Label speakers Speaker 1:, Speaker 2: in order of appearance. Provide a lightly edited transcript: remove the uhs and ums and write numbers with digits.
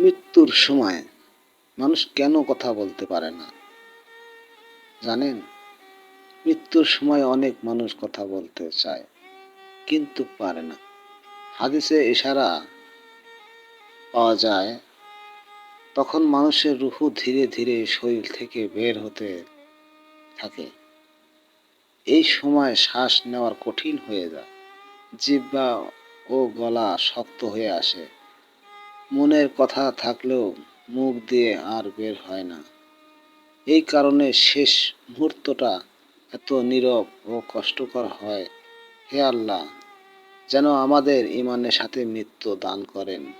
Speaker 1: মৃত্যুর সময় মানুষ কেন কথা বলতে পারে না জানেন? মৃত্যুর সময় অনেক মানুষ কথা বলতে চায় কিন্তু পারে না। হাদিসে ইশারা পাওয়া যায়, তখন মানুষের রূহ ধীরে ধীরে শরীর থেকে বের হতে থাকে। এই সময় শ্বাস নেওয়ার কঠিন হয়ে যায়, জিহ্বা ও গলা শক্ত হয়ে আসে। মনের কথা থাকলেও মুখ দিয়ে আর বের হয় না। এই কারণে শেষ মুহূর্তটা এত নীরব ও কষ্টকর হয়। হে আল্লাহ, যেন আমাদের ঈমানের সাথে মৃত্যু দান করেন।